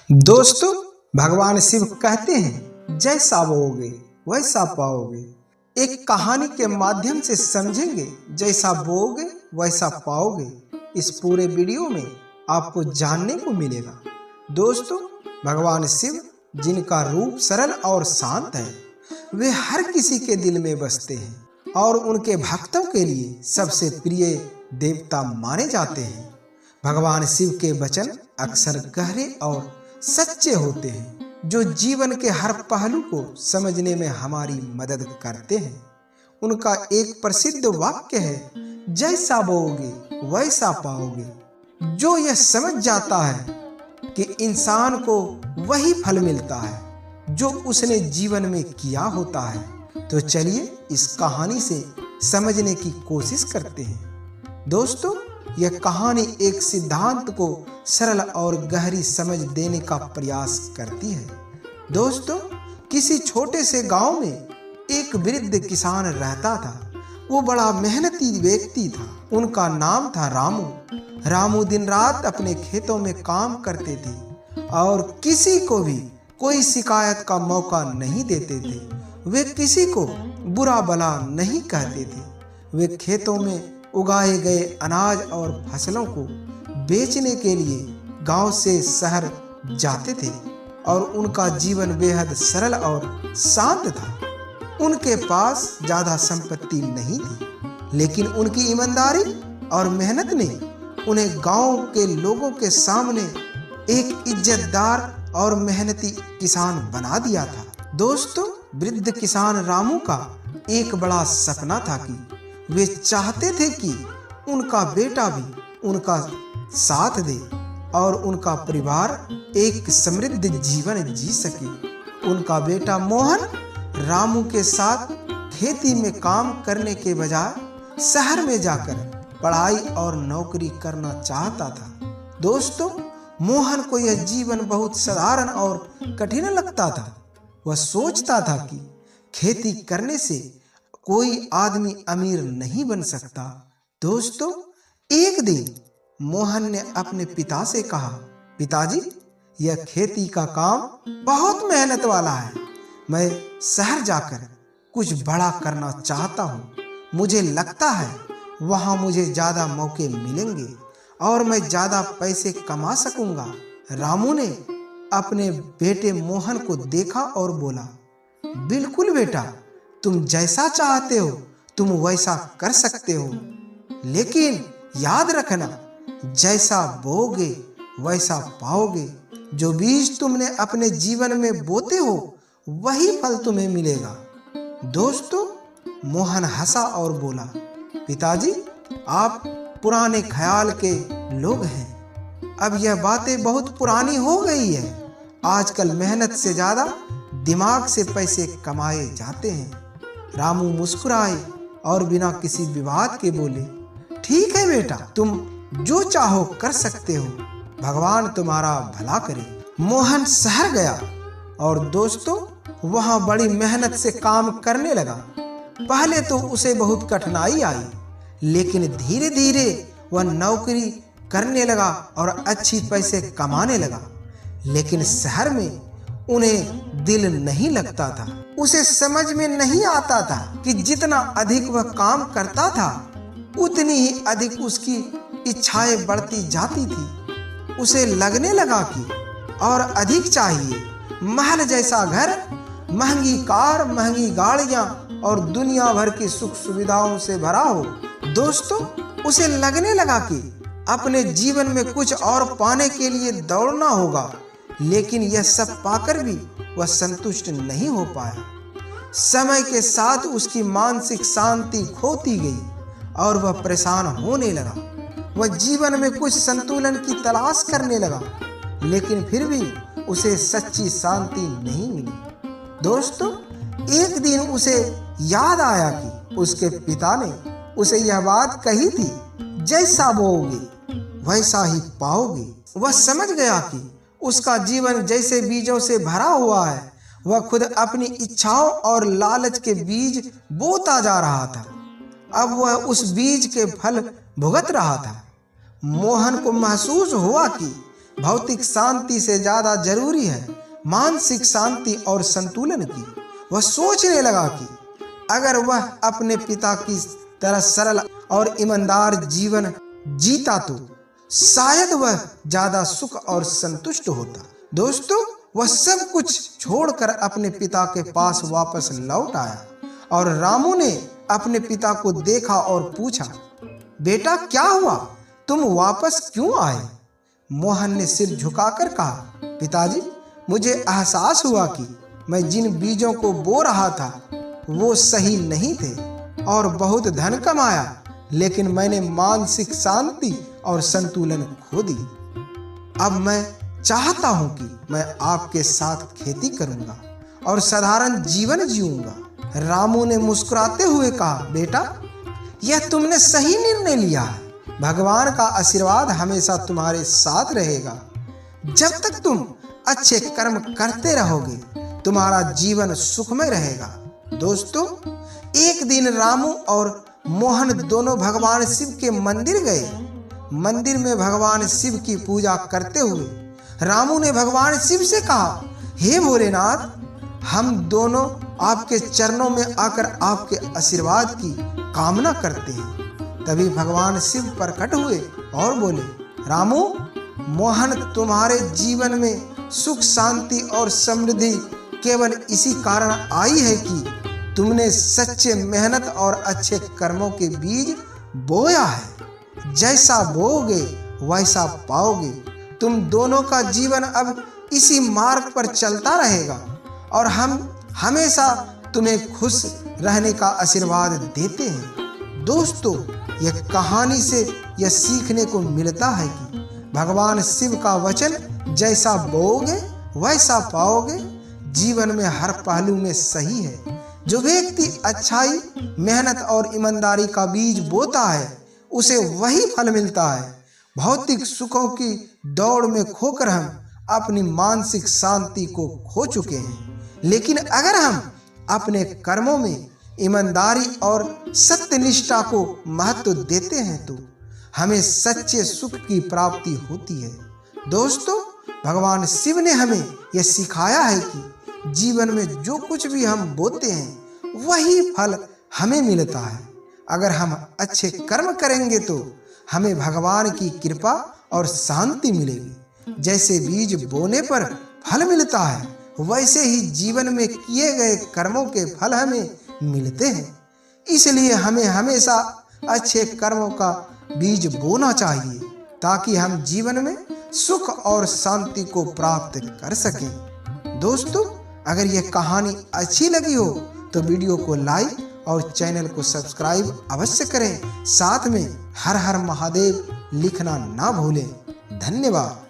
दोस्तों, भगवान शिव कहते हैं जैसा बोओगे वैसा पाओगे। एक कहानी के माध्यम से समझेंगे जैसा बोओगे वैसा पाओगे। इस पूरे वीडियो में आपको जानने को मिलेगा। दोस्तों, भगवान शिव जिनका रूप सरल और शांत है, वे हर किसी के दिल में बसते हैं और उनके भक्तों के लिए सबसे प्रिय देवता माने जाते हैं। भगवान शिव के वचन अक्सर गहरे और सच्चे होते हैं, जो जीवन के हर पहलू को समझने में हमारी मदद करते हैं। उनका एक प्रसिद्ध वाक्य है, जैसा बोओगे वैसा पाओगे, जो यह समझ जाता है कि इंसान को वही फल मिलता है जो उसने जीवन में किया होता है। तो चलिए इस कहानी से समझने की कोशिश करते हैं। दोस्तों, यह कहानी एक सिद्धांत को सरल और गहरी समझ देने का प्रयास करती है। दोस्तों, किसी छोटे से गांव में एक वृद्ध किसान रहता था। वो बड़ा मेहनती व्यक्ति था। उनका नाम था रामू। रामू दिन रात अपने खेतों में काम करते थे और किसी को भी कोई शिकायत का मौका नहीं देते थे। वे किसी को बुरा भला नहीं कहते थे। वे खेतों में उगाए गए अनाज और फसलों को बेचने के लिए गांव से शहर जाते थे और उनका जीवन बेहद सरल और शांत था। उनके पास ज्यादा संपत्ति नहीं थी, लेकिन उनकी ईमानदारी और मेहनत ने उन्हें गांव के लोगों के सामने एक इज्जतदार और मेहनती किसान बना दिया था। दोस्तों, वृद्ध किसान रामू का एक बड़ा सपना था कि वे चाहते थे कि उनका बेटा भी उनका साथ दे और उनका परिवार एक समृद्ध जीवन जी सके। उनका बेटा मोहन रामू के साथ खेती में काम करने के बजाय शहर में जाकर पढ़ाई और नौकरी करना चाहता था। दोस्तों, मोहन को यह जीवन बहुत साधारण और कठिन लगता था। वह सोचता था कि खेती करने से कोई आदमी अमीर नहीं बन सकता। दोस्तों, एक दिन मोहन ने अपने पिता से कहा, पिताजी, यह खेती का काम बहुत मेहनत वाला है। मैं शहर जाकर कुछ बड़ा करना चाहता हूँ। मुझे लगता है वहाँ मुझे ज्यादा मौके मिलेंगे और मैं ज्यादा पैसे कमा सकूंगा। रामू ने अपने बेटे मोहन को देखा और बोला, बिल्कुल बेटा, तुम जैसा चाहते हो तुम वैसा कर सकते हो, लेकिन याद रखना, जैसा बोओगे वैसा पाओगे। जो बीज तुमने अपने जीवन में बोते हो वही फल तुम्हें मिलेगा। दोस्तों, मोहन हंसा और बोला, पिताजी, आप पुराने ख्याल के लोग हैं। अब यह बातें बहुत पुरानी हो गई है। आजकल मेहनत से ज्यादा दिमाग से पैसे कमाए जाते हैं। रामू मुस्कुराए और बिना किसी विवाद के बोले, ठीक है बेटा, तुम जो चाहो कर सकते हो, भगवान तुम्हारा भला करे। मोहन शहर गया और दोस्तों वहां बड़ी मेहनत से काम करने लगा। पहले तो उसे बहुत कठिनाई आई, लेकिन धीरे धीरे वह नौकरी करने लगा और अच्छी पैसे कमाने लगा। लेकिन शहर में उन्हें दिल नहीं लगता था। उसे समझ में नहीं आता था कि जितना अधिक वह काम करता था उतनी ही अधिक उसकी इच्छाएं बढ़ती जाती थी। उसे लगने लगा कि और अधिक चाहिए। महल जैसा घर, महंगी कार, महंगी गाड़ियां और दुनिया भर की सुख सुविधाओं से भरा हो। दोस्तों, उसे लगने लगा कि अपने जीवन में कुछ और पाने के लिए दौड़ना होगा, लेकिन यह सब पाकर भी वह संतुष्ट नहीं हो पाया। समय के साथ उसकी मानसिक शांति खोती गई और वह परेशान होने लगा। वह जीवन में कुछ संतुलन की तलाश करने लगा, लेकिन फिर भी उसे सच्ची शांति नहीं मिली। दोस्तों, एक दिन उसे याद आया कि उसके पिता ने उसे यह बात कही थी, जैसा बोओगे वैसा ही पाओगे। वह समझ गया कि उसका जीवन जैसे बीजों से भरा हुआ है। वह खुद अपनी इच्छाओं और लालच के बीज बोता जा रहा था। अब वह उस बीज के फल भुगत रहा था। मोहन को महसूस हुआ कि भौतिक शांति से ज्यादा जरूरी है मानसिक शांति और संतुलन की। वह सोचने लगा कि अगर वह अपने पिता की तरह सरल और ईमानदार जीवन जीता तो शायद वह ज्यादा सुख और संतुष्ट होता। दोस्तों, वह सब कुछ छोड़कर अपने पिता के पास वापस लौट आया और रामू ने अपने पिता को देखा और पूछा, बेटा क्या हुआ, तुम वापस क्यों आए? मोहन ने सिर झुकाकर कहा, पिताजी, मुझे एहसास हुआ कि मैं जिन बीजों को बो रहा था वो सही नहीं थे और बहुत धन कमाया, लेकिन मैंने मानसिक शांति और संतुलन खो दी। अब मैं चाहता हूं कि मैं आपके साथ खेती करूंगा और साधारण जीवन जीऊंगा। रामू ने मुस्कुराते हुए कहा, बेटा, यह तुमने सही निर्णय लिया है। भगवान का आशीर्वाद हमेशा तुम्हारे साथ रहेगा। जब तक तुम अच्छे कर्म करते रहोगे तुम्हारा जीवन सुखमय रहेगा। दोस्तों, एक दिन रामू और मोहन दोनों भगवान शिव के मंदिर गए। मंदिर में भगवान शिव की पूजा करते हुए रामू ने भगवान शिव से कहा, हे भोलेनाथ, हम दोनों आपके चरणों में आकर आपके आशीर्वाद की कामना करते हैं। तभी भगवान शिव प्रकट हुए और बोले, रामू, मोहन तुम्हारे जीवन में सुख शांति और समृद्धि केवल इसी कारण आई है कि तुमने सच्चे मेहनत और अच्छे कर्मों के बीज बोया है। जैसा बोओगे वैसा पाओगे। तुम दोनों का जीवन अब इसी मार्ग पर चलता रहेगा और हम हमेशा तुम्हें खुश रहने का आशीर्वाद देते हैं। दोस्तों, यह कहानी से यह सीखने को मिलता है कि भगवान शिव का वचन जैसा बोओगे वैसा पाओगे जीवन में हर पहलू में सही है। जो व्यक्ति अच्छाई, मेहनत और ईमानदारी का बीज बोता है उसे वही फल मिलता है। भौतिक सुखों की दौड़ में खोकर हम अपनी मानसिक शांति को खो चुके हैं, लेकिन अगर हम अपने कर्मों में ईमानदारी और सत्यनिष्ठा को महत्व देते हैं तो हमें सच्चे सुख की प्राप्ति होती है। दोस्तों, भगवान शिव ने हमें यह सिखाया है कि जीवन में जो कुछ भी हम बोते हैं वही फल हमें मिलता है। अगर हम अच्छे कर्म करेंगे तो हमें भगवान की कृपा और शांति मिलेगी। जैसे बीज बोने पर फल मिलता है वैसे ही जीवन में किए गए कर्मों के फल हमें मिलते हैं। इसलिए हमें हमेशा अच्छे कर्मों का बीज बोना चाहिए ताकि हम जीवन में सुख और शांति को प्राप्त कर सकें। दोस्तों, अगर यह कहानी अच्छी लगी हो तो वीडियो को लाइक और चैनल को सब्सक्राइब अवश्य करें। साथ में हर हर महादेव लिखना ना भूलें। धन्यवाद।